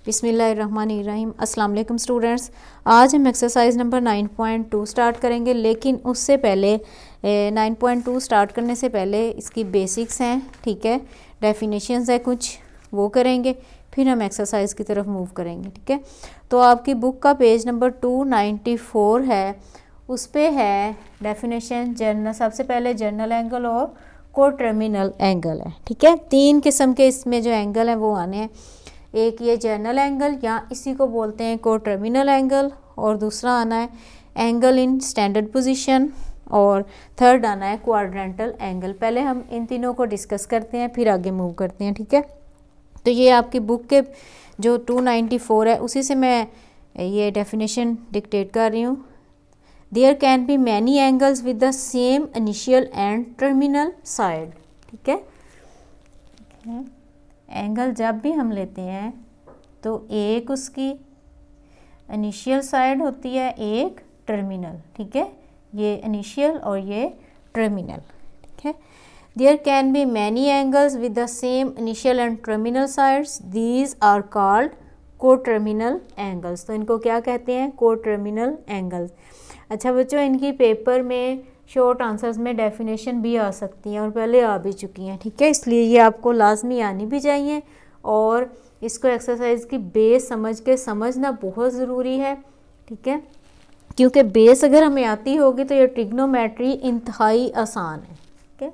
बिस्मिल्लाहिर्रहमानिर्रहीम। अस्सलाम वालेकुम स्टूडेंट्स, आज हम एक्सरसाइज नंबर 9.2 स्टार्ट करेंगे, लेकिन उससे पहले 9.2 स्टार्ट करने से पहले इसकी बेसिक्स हैं, ठीक है, डेफिनेशंस है कुछ, वो करेंगे, फिर हम एक्सरसाइज की तरफ मूव करेंगे, ठीक है। तो आपकी बुक का पेज नंबर 294 है, उस पर है डेफिनेशन जर्नल। सबसे पहले जर्नल एंगल और कोटर्मिनल एंगल है, ठीक है। तीन किस्म के इसमें जो एंगल हैं वो आने हैं। एक ये जर्नल एंगल या इसी को बोलते हैं कोटर्मिनल एंगल, और दूसरा आना है एंगल इन स्टैंडर्ड पोजीशन, और थर्ड आना है क्वाड्रेंटल एंगल। पहले हम इन तीनों को डिस्कस करते हैं, फिर आगे मूव करते हैं, ठीक है। तो ये आपकी बुक के जो 294 है उसी से मैं ये डेफिनेशन डिक्टेट कर रही हूँ। There can be many angles with the same initial and terminal side, ठीक है। एंगल जब भी हम लेते हैं तो एक उसकी इनिशियल साइड होती है, एक टर्मिनल, ठीक है। ये इनिशियल और ये टर्मिनल, ठीक है। There can be many angles with the same initial and terminal sides, these are called coterminal angles. तो इनको क्या कहते हैं? Coterminal angles. अच्छा बच्चों, इनकी पेपर में शॉर्ट आंसर्स में डेफिनेशन भी आ सकती हैं और पहले आ भी चुकी हैं, ठीक है। इसलिए ये आपको लाजमी आनी भी चाहिए, और इसको एक्सरसाइज की बेस समझ के समझना बहुत ज़रूरी है, ठीक है, क्योंकि बेस अगर हमें आती होगी तो ये ट्रिग्नोमेट्री इंतहाई आसान है, ठीक है।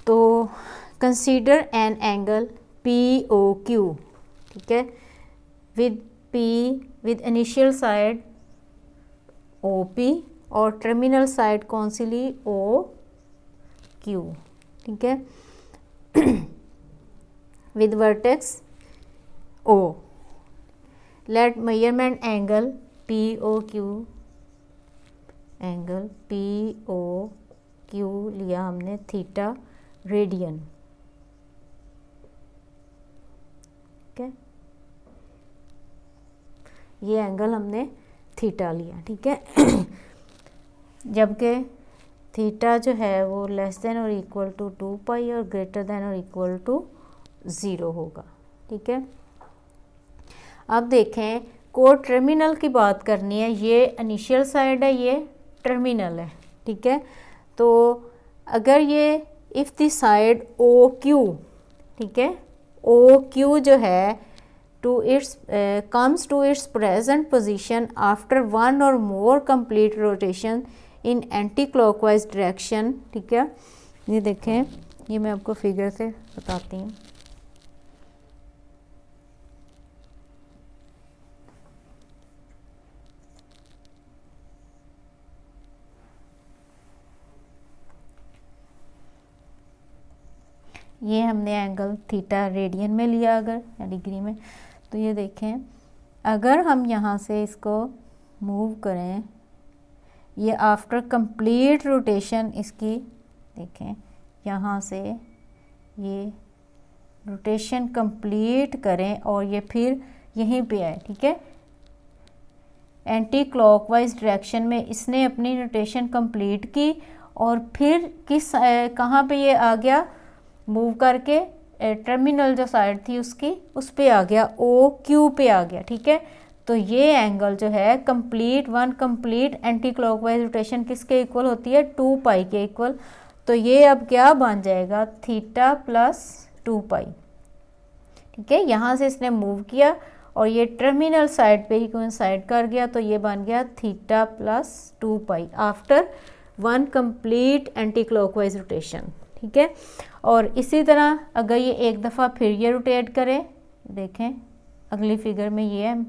तो कंसीडर एन एंगल POQ, ठीक है, with P with initial side OP और टर्मिनल साइड कौन सी ली? OQ, ठीक है, with vertex O। Let measurement angle POQ, angle POQ लिया हमने थीटा रेडियन, ठीक है। ये एंगल हमने थीटा लिया, ठीक है, जबकि थीटा जो है वो लेस देन और इक्वल टू 2 पाई और ग्रेटर देन और इक्वल टू 0 होगा, ठीक है। अब देखें, कोटर्मिनल की बात करनी है, ये इनिशियल साइड है, ये टर्मिनल है, ठीक है। तो अगर ये इफ़ द साइड OQ, ठीक है, OQ जो है to its comes to its present position after one or more complete rotation in anti-clockwise direction, ठीक है। ये देखें, ये मैं आपको फिगर से बताती हूँ। ये हमने एंगल थीटा रेडियन में लिया अगर या डिग्री में, तो ये देखें, अगर हम यहाँ से इसको मूव करें, ये आफ्टर कंप्लीट रोटेशन इसकी देखें, यहाँ से ये रोटेशन कंप्लीट करें और ये फिर यहीं पे आए, ठीक है, एंटी क्लॉकवाइज डायरेक्शन में इसने अपनी रोटेशन कंप्लीट की, और फिर किस कहाँ पे ये आ गया? मूव करके टर्मिनल जो साइड थी उसकी उस पे आ गया, OQ पे आ गया, ठीक है। तो ये एंगल जो है कंप्लीट एंटी क्लॉकवाइज रोटेशन किसके इक्वल होती है? 2 पाई के इक्वल। तो ये अब क्या बन जाएगा? थीटा प्लस 2 पाई, ठीक है। यहाँ से इसने मूव किया और ये टर्मिनल साइड पे ही कोइंसाइड कर गया, तो ये बन गया theta plus 2 pi after one complete anticlockwise rotation, ठीक है। और इसी तरह अगर ये एक दफ़ा फिर ये रोटेट करें, देखें अगली फिगर में ये है,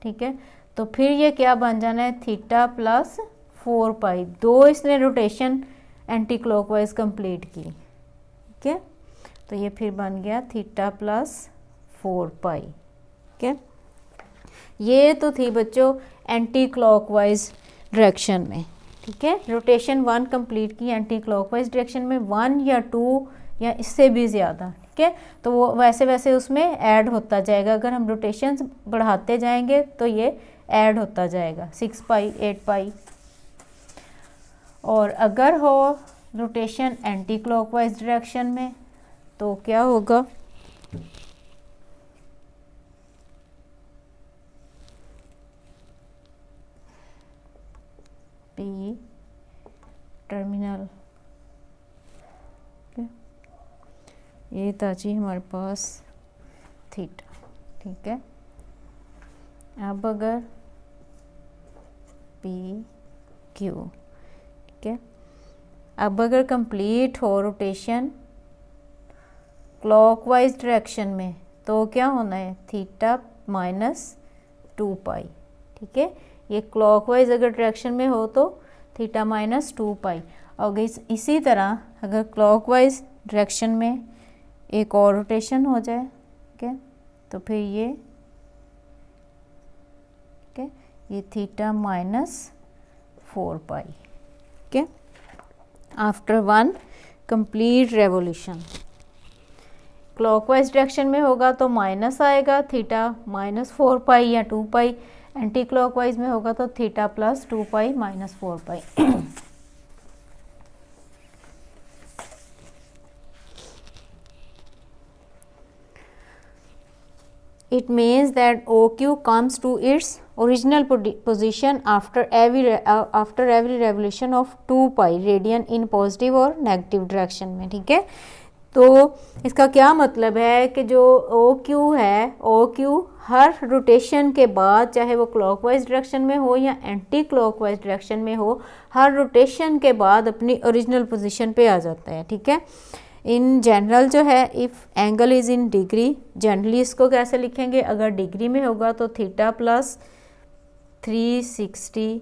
ठीक है, तो फिर ये क्या बन जाना है? थीटा प्लस 4 पाई। 2 इसने रोटेशन एंटी क्लॉकवाइज कंप्लीट की, ठीक है, तो ये फिर बन गया थीटा प्लस 4 पाई, ठीक है। ये तो थी बच्चों एंटी क्लॉकवाइज डायरेक्शन में, ठीक है, रोटेशन 1 कंप्लीट की एंटी क्लॉकवाइज डायरेक्शन में, 1 या 2 या इससे भी ज़्यादा, ठीक है। तो वो वैसे वैसे उसमें ऐड होता जाएगा, अगर हम रोटेशन बढ़ाते जाएंगे तो ये ऐड होता जाएगा, 6 पाई 8 पाई। और अगर हो रोटेशन एंटी क्लॉकवाइज डायरेक्शन में तो क्या होगा, पी टर्मिनल, ये था जी हमारे पास थीटा। ठीक है, अब अगर पी क्यू, ठीक है, अब अगर कंप्लीट हो रोटेशन क्लॉकवाइज डायरेक्शन में तो क्या होना है, थीटा माइनस 2 पाई। ठीक है, ये क्लॉकवाइज अगर डायरेक्शन में हो तो थीटा माइनस 2 पाई। और इसी तरह अगर क्लॉकवाइज डायरेक्शन में एक और रोटेशन हो जाए, ठीक है, तो फिर ये, ठीक है, ये थीटा माइनस 4 पाई। ठीक है, after 1 complete revolution clockwise direction में होगा तो माइनस आएगा, थीटा माइनस 4 पाई या 2 पाई। एंटी क्लॉकवाइज में होगा तो theta plus 2 pi minus 4 pi. It means that OQ comes to its original position after every revolution of 2 pi radian in positive और negative direction में। ठीक है, तो इसका क्या मतलब है कि जो OQ है, OQ हर रोटेशन के बाद, चाहे वो क्लॉकवाइज डायरेक्शन में हो या एंटी क्लॉकवाइज डायरेक्शन में हो, हर रोटेशन के बाद अपनी ओरिजिनल पोजीशन पे आ जाता है। ठीक है, इन जनरल जो है, if angle is in degree, generally इसको कैसे लिखेंगे, अगर डिग्री में होगा तो थीटा प्लस 360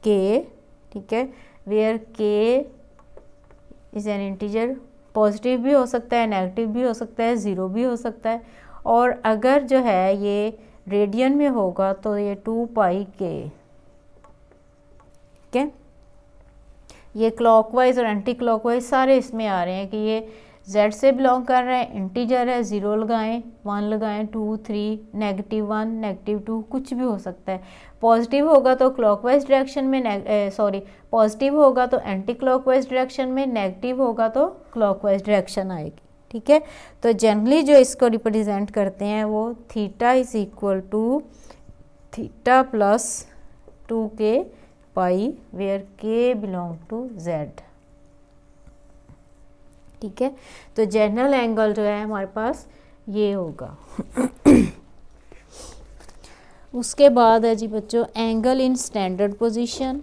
के। ठीक है, वेयर के इज़ एन इंटीजर, पॉजिटिव भी हो सकता है, नेगेटिव भी हो सकता है, ज़ीरो भी हो सकता है। और अगर जो है ये रेडियन में होगा तो ये 2 पाई के। ठीक है, ये क्लॉकवाइज और एंटी क्लॉकवाइज सारे इसमें आ रहे हैं कि ये z से बिलोंग कर रहे हैं, इंटीजर है, 0 लगाएं, 1 लगाएं, 2 3, -1 -2 कुछ भी हो सकता है। पॉजिटिव होगा तो क्लॉकवाइज डायरेक्शन में, पॉजिटिव होगा तो एंटी क्लॉकवाइज डायरेक्शन में, नेगेटिव होगा तो क्लॉकवाइज डायरेक्शन आएगी। ठीक है, तो जनरली जो इसको रिप्रेजेंट करते हैं वो theta is equal to theta plus 2 pi where k belong to z। ठीक है, तो जनरल एंगल जो है हमारे पास ये होगा। उसके बाद है जी बच्चों एंगल इन स्टैंडर्ड पोजीशन।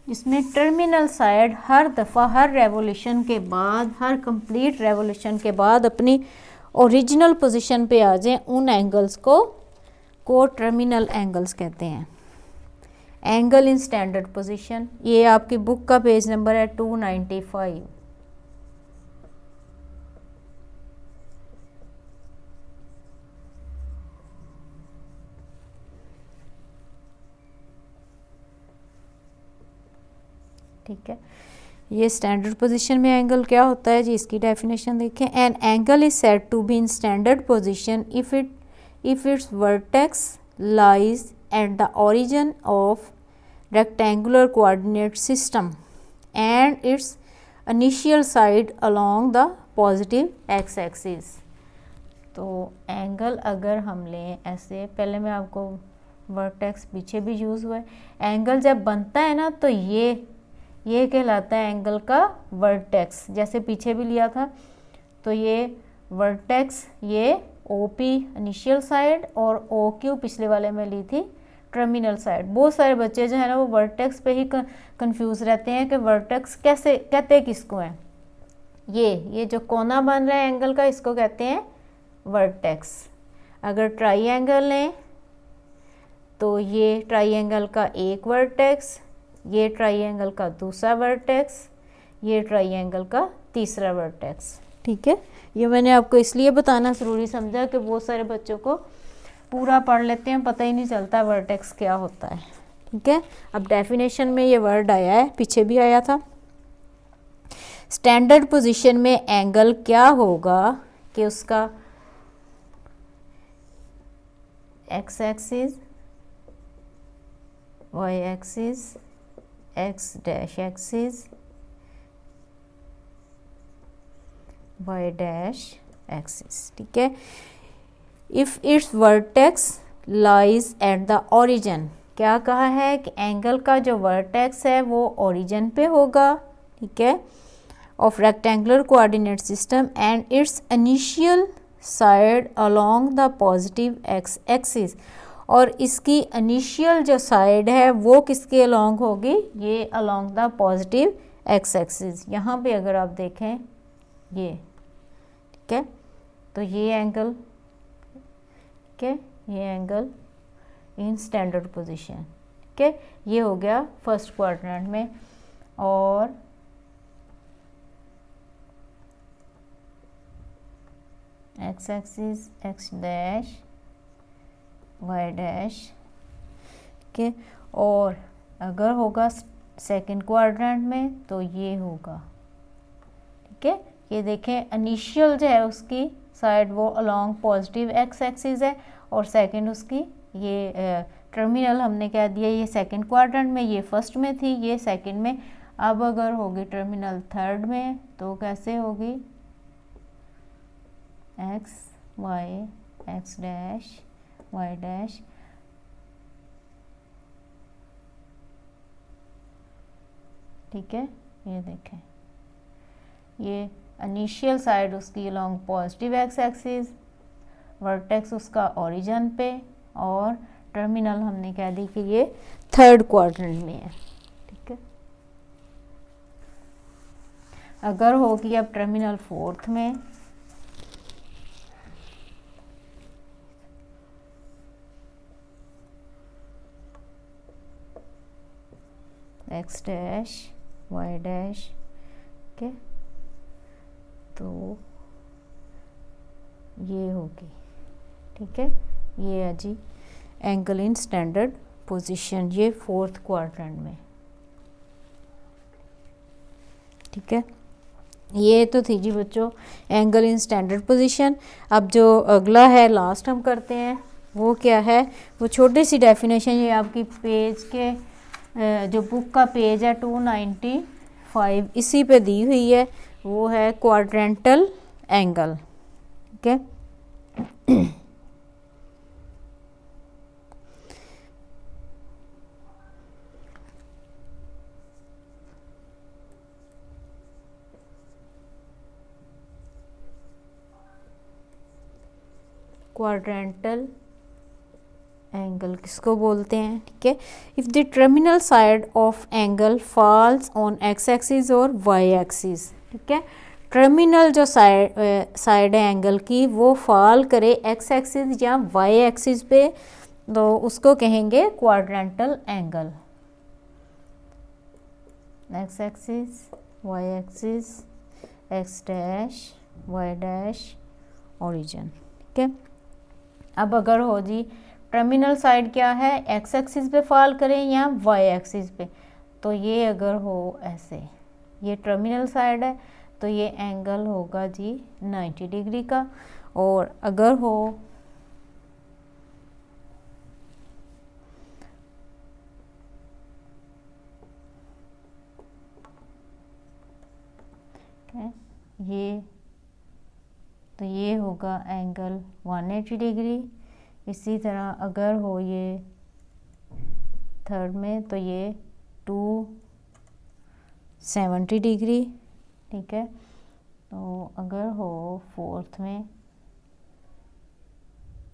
इसमें टर्मिनल साइड हर दफ़ा, हर रेवोल्यूशन के बाद, हर कंप्लीट रेवोल्यूशन के बाद अपनी ओरिजिनल पोजीशन पे आ जाएं, उन एंगल्स को टर्मिनल एंगल्स कहते हैं। एंगल इन स्टैंडर्ड पोजीशन, ये आपकी बुक का पेज नंबर है 295। ठीक है, ये स्टैंडर्ड पोजीशन में एंगल क्या होता है जी, इसकी डेफिनेशन देखें। An angle is said to be in standard position if its vertex lies at the origin of rectangular coordinate system and its initial side along the positive x-axis। तो angle अगर हम लें ऐसे, पहले मैं आपको वर्टेक्स पीछे भी यूज़ हुआ है, एंगल जब बनता है ना तो ये कहलाता है एंगल का वर्टेक्स। जैसे पीछे भी लिया था तो ये वर्टेक्स, ये OP इनिशियल साइड और OQ पिछले वाले में ली थी टर्मिनल साइड। बहुत सारे बच्चे जो है ना वो वर्टेक्स पे ही कंफ्यूज रहते हैं कि वर्टेक्स कैसे कहते किसको हैं। ये जो कोना बन रहा है एंगल का, इसको कहते हैं वर्टेक्स। अगर ट्राइएंगल लें तो ये ट्राइएंगल का एक वर्टेक्स, ये ट्राइएंगल का दूसरा वर्टेक्स, ये ट्राइएंगल का तीसरा वर्टेक्स। ठीक है, ये मैंने आपको इसलिए बताना ज़रूरी समझा कि बहुत सारे बच्चों को पूरा पढ़ लेते हैं, पता ही नहीं चलता वर्टेक्स क्या होता है। ठीक है, अब डेफिनेशन में ये वर्ड आया है, पीछे भी आया था। स्टैंडर्ड पोजीशन में एंगल क्या होगा कि उसका x axis y axis, x dash axis, y dash axis, ठीक है। If it's vertex lies at the origin, क्या कहा है कि एंगल का जो वर्टेक्स है वो ओरिजिन पे होगा, ठीक है, of rectangular coordinate system and it's initial side along the positive x axis, और इसकी इनिशियल जो साइड है वो किसके अलोंग होगी, ये along the positive x axis. यहाँ पे अगर आप देखें ये, ठीक है, तो ये एंगल, ठीक है, ये एंगल इन स्टैंडर्ड पोजीशन, ठीक है, ये हो गया फर्स्ट क्वाड्रेंट में, और x axis, x dash, y dash, ठीक है, और अगर होगा सेकंड क्वाड्रेंट में तो ये होगा, ठीक है। ये देखें इनिशियल जो है उसकी साइड वो अलोंग पॉजिटिव एक्स एक्सिस है, और सेकंड उसकी ये टर्मिनल हमने कह दिया ये सेकंड क्वाड्रेंट में, ये फर्स्ट में थी, ये सेकंड में। अब अगर होगी टर्मिनल थर्ड में तो कैसे होगी, x y, x dash, y dash, ठीक है। ये देखें ये इनिशियल साइड उसकी along positive x axis, vertex उसका ओरिजिन पे, और टर्मिनल हमने कह दी कि ये थर्ड क्वाड्रेंट में है, ठीक है। अगर होगी अब टर्मिनल फोर्थ में, एक्स डैश, वाई डैश, ठीक है, तो ये होगी, ठीक है, ये है जी एंगल इन स्टैंडर्ड पोजीशन, ये फोर्थ क्वाड्रेंट में, ठीक है। ये तो थी जी बच्चों एंगल इन स्टैंडर्ड पोजीशन। अब जो अगला है लास्ट हम करते हैं वो क्या है, वो छोटी सी डेफिनेशन, ये आपकी पेज के जो बुक का पेज है 295 इसी पे दी हुई है, वो है क्वाड्रेंटल एंगल, ठीक है। क्वाड्रेंटल एंगल किसको बोलते हैं, ठीक है। If the terminal side of angle falls on x axis और वाई एक्सिस, ठीक है, टर्मिनल जो साइड है एंगल की वो फॉल करे एक्स एक्सिस या वाई एक्सिस पे, तो उसको कहेंगे quadrantal angle. X axis, y axis, x dash, y dash, origin, ठीक है। अब अगर हो जी टर्मिनल साइड क्या है, एक्स एक्सिस पे फॉल करें या वाई एक्सिस पे, तो ये अगर हो ऐसे, ये टर्मिनल साइड है तो ये एंगल होगा जी 90 डिग्री का, और अगर हो ये, तो ये होगा एंगल 180 डिग्री। इसी तरह अगर हो ये थर्ड में तो ये 270 डिग्री, ठीक है। तो अगर हो फोर्थ में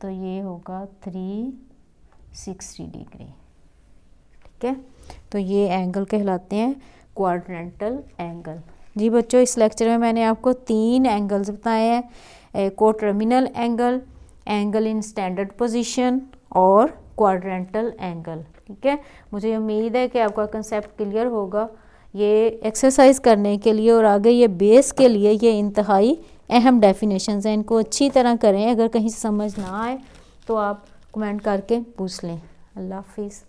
तो ये होगा 360 डिग्री, ठीक है। तो ये एंगल कहलाते हैं क्वाड्रेंटल एंगल। जी बच्चों इस लेक्चर में मैंने आपको 3 एंगल्स बताए हैं, को terminal angle, angle in standard position और क्वाड्रेंटल एंगल, ठीक है। मुझे उम्मीद है कि आपका कंसेप्ट क्लियर होगा। ये एक्सरसाइज करने के लिए और आगे ये बेस के लिए ये इंतहाई अहम डेफिनेशंस हैं, इनको अच्छी तरह करें। अगर कहीं समझ ना आए तो आप कमेंट करके पूछ लें। अल्लाह हाफिज़।